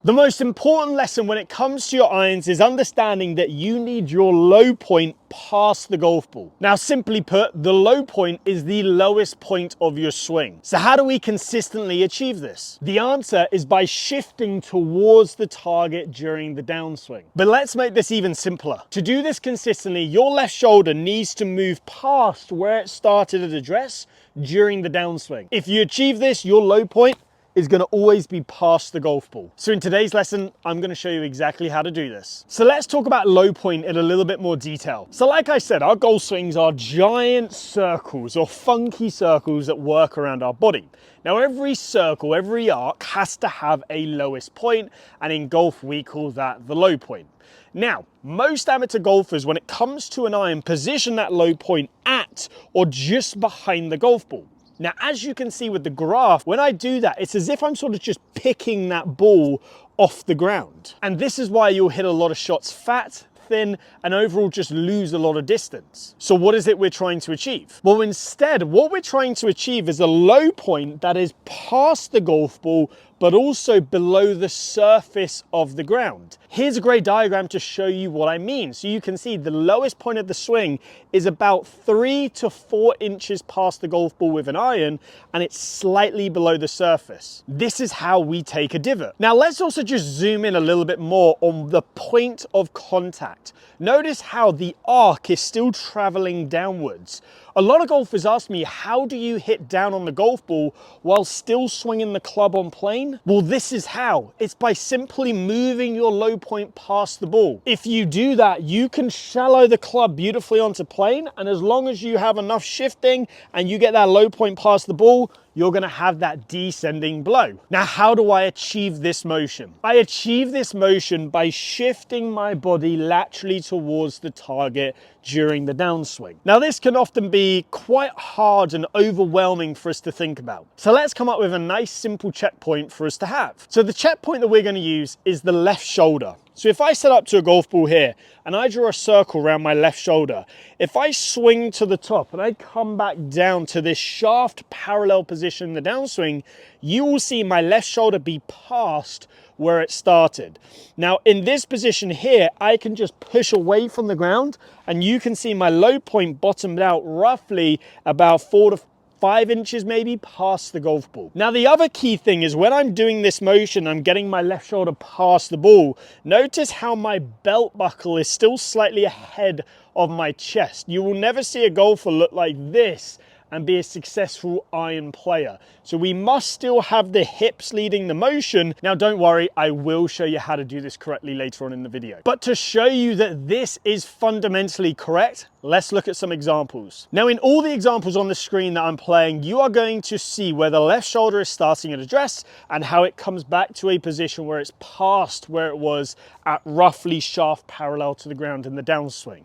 The most important lesson when it comes to your irons is understanding that you need your low point past the golf ball. Now, simply put, the low point is the lowest point of your swing. So how do we consistently achieve this? The answer is by shifting towards the target during the downswing. But let's make this even simpler. To do this consistently, your left shoulder needs to move past where it started at address during the downswing. If you achieve this, your low point is going to always be past the golf ball. So in today's lesson, I'm going to show you exactly how to do this. So let's talk about low point in a little bit more detail. So like I said, our golf swings are giant circles or funky circles that work around our body. Now every circle, every arc has to have a lowest point, and in golf we call that the low point. Now, most amateur golfers, when it comes to an iron, position that low point at or just behind the golf ball. Now, as you can see with the graph, when I do that, it's as if I'm sort of just picking that ball off the ground. And this is why you'll hit a lot of shots fat, thin, and overall just lose a lot of distance. So what is it we're trying to achieve? Well, instead, what we're trying to achieve is a low point that is past the golf ball, but also below the surface of the ground. Here's a great diagram to show you what I mean. So you can see the lowest point of the swing is about 3 to 4 inches past the golf ball with an iron, and it's slightly below the surface. This is how we take a divot. Now let's also just zoom in a little bit more on the point of contact. Notice how the arc is still traveling downwards. A lot of golfers ask me, how do you hit down on the golf ball while still swinging the club on plane? Well, this is how. It's by simply moving your low point past the ball. If you do that, you can shallow the club beautifully onto plane, and as long as you have enough shifting and you get that low point past the ball, you're going to have that descending blow. Now, how do I achieve this motion? I achieve this motion by shifting my body laterally towards the target during the downswing. Now, this can often be quite hard and overwhelming for us to think about. So let's come up with a nice simple checkpoint for us to have. So the checkpoint that we're going to use is the left shoulder. So if I set up to a golf ball here and I draw a circle around my left shoulder, if I swing to the top and I come back down to this shaft parallel position in the downswing, you will see my left shoulder be past where it started. Now in this position here, I can just push away from the ground and you can see my low point bottomed out roughly about 4 to 5 inches maybe past the golf ball. Now the other key thing is when I'm doing this motion, I'm getting my left shoulder past the ball. Notice how my belt buckle is still slightly ahead of my chest. You will never see a golfer look like this and be a successful iron player. So we must still have the hips leading the motion. Now don't worry, I will show you how to do this correctly later on in the video. But to show you that this is fundamentally correct, let's look at some examples. Now in all the examples on the screen that I'm playing, you are going to see where the left shoulder is starting at address and how it comes back to a position where it's past where it was at roughly shaft parallel to the ground in the downswing.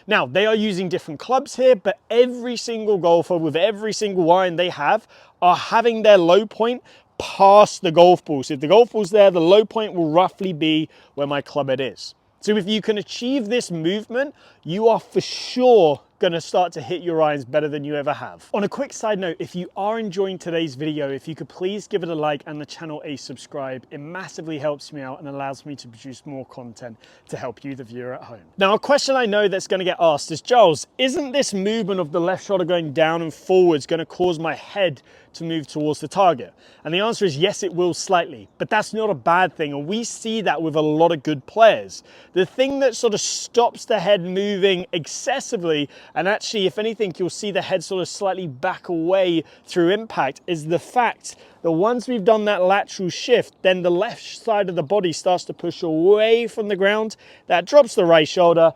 Now, they are using different clubs here, but every single golfer with every single iron they have are having their low point past the golf ball. So if the golf ball's there, the low point will roughly be where my club head is. So if you can achieve this movement, you are for sure going to start to hit your irons better than you ever have. On a quick side note, if you are enjoying today's video, if you could please give it a like and the channel a subscribe, it massively helps me out and allows me to produce more content to help you, the viewer at home. Now, a question I know that's going to get asked is, Giles, isn't this movement of the left shoulder going down and forwards going to cause my head to move towards the target? And the answer is yes, it will slightly, but that's not a bad thing. And we see that with a lot of good players. The thing that sort of stops the head moving excessively, and actually, if anything, you'll see the head sort of slightly back away through impact, is the fact that once we've done that lateral shift, then the left side of the body starts to push away from the ground. That drops the right shoulder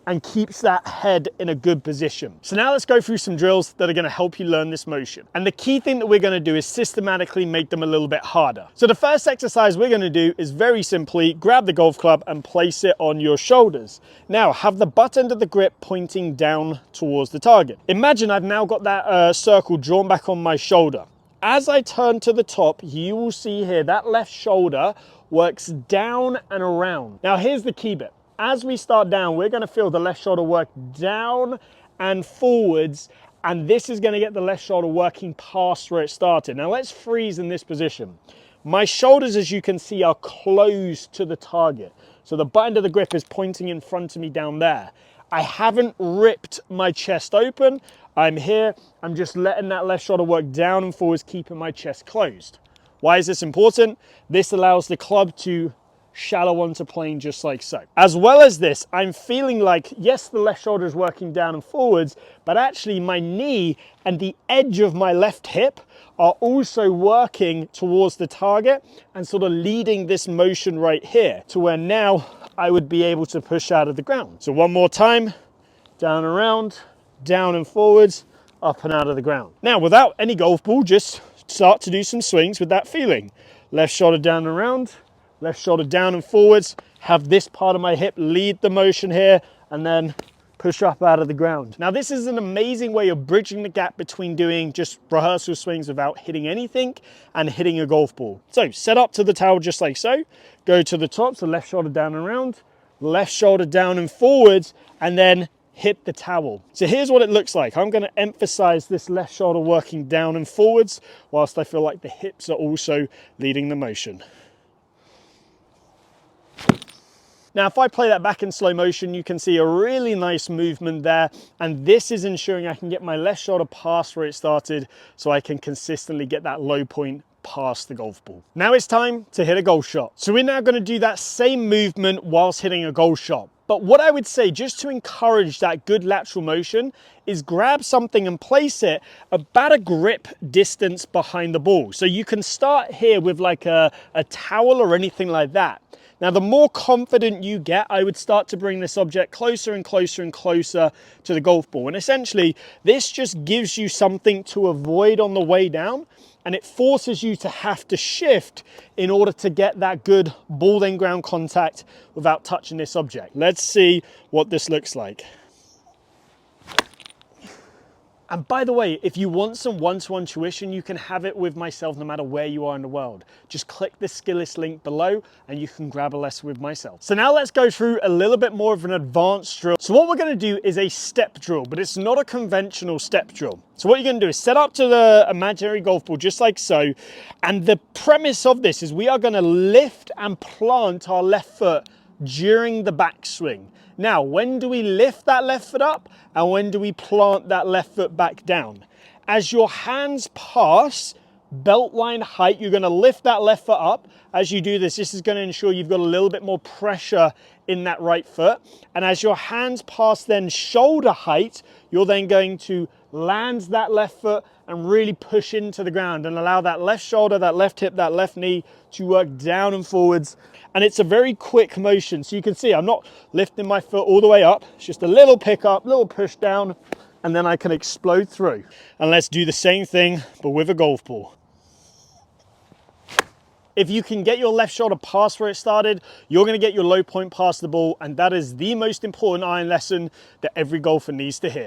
and keeps that head in a good position. So now let's go through some drills that are going to help you learn this motion. And the key thing that we're going to do is systematically make them a little bit harder. So the first exercise we're going to do is very simply grab the golf club and place it on your shoulders. Now have the butt end of the grip pointing down towards the target. Imagine I've now got that circle drawn back on my shoulder. As I turn to the top, you will see here that left shoulder works down and around. Now here's the key bit. As we start down, we're going to feel the left shoulder work down and forwards, and this is going to get the left shoulder working past where it started. Now let's freeze in this position. My shoulders, as you can see, are close to the target. So the butt end of the grip is pointing in front of me down there. I haven't ripped my chest open. I'm here, I'm just letting that left shoulder work down and forwards, keeping my chest closed. Why is this important? This allows the club to shallow onto plane just like so. As well as this, I'm feeling like, yes, the left shoulder is working down and forwards, but actually my knee and the edge of my left hip are also working towards the target and sort of leading this motion right here to where now I would be able to push out of the ground. So one more time, down and around, down and forwards, up and out of the ground. Now, without any golf ball, just start to do some swings with that feeling. Left shoulder down and around, left shoulder down and forwards, have this part of my hip lead the motion here, and then push up out of the ground. Now, this is an amazing way of bridging the gap between doing just rehearsal swings without hitting anything and hitting a golf ball. So set up to the towel just like so, go to the top, so left shoulder down and around, left shoulder down and forwards, and then hit the towel. So here's what it looks like. I'm going to emphasize this left shoulder working down and forwards, whilst I feel like the hips are also leading the motion. Now, if I play that back in slow motion, you can see a really nice movement there. And this is ensuring I can get my left shoulder past where it started so I can consistently get that low point past the golf ball. Now it's time to hit a golf shot. So we're now going to do that same movement whilst hitting a golf shot. But what I would say, just to encourage that good lateral motion, is grab something and place it about a grip distance behind the ball. So you can start here with like a towel or anything like that. Now, the more confident you get, I would start to bring this object closer and closer and closer to the golf ball. And essentially, this just gives you something to avoid on the way down, and it forces you to have to shift in order to get that good ball and ground contact without touching this object. Let's see what this looks like. And by the way, if you want some one-to-one tuition, you can have it with myself no matter where you are in the world. Just click the skill list link below and you can grab a lesson with myself. So now let's go through a little bit more of an advanced drill. So what we're going to do is a step drill, but it's not a conventional step drill. So what you're going to do is set up to the imaginary golf ball just like so. And the premise of this is we are going to lift and plant our left foot during the backswing. Now, when do we lift that left foot up and when do we plant that left foot back down? As your hands pass belt line height, you're going to lift that left foot up. As you do this, this is going to ensure you've got a little bit more pressure in that right foot. And as your hands pass then shoulder height, you're then going to land that left foot and really push into the ground and allow that left shoulder, that left hip, that left knee to work down and forwards. And it's a very quick motion. So you can see I'm not lifting my foot all the way up. It's just a little pick up, little push down, and then I can explode through. And let's do the same thing, but with a golf ball. If you can get your left shoulder past where it started, you're going to get your low point past the ball, and that is the most important iron lesson that every golfer needs to hit.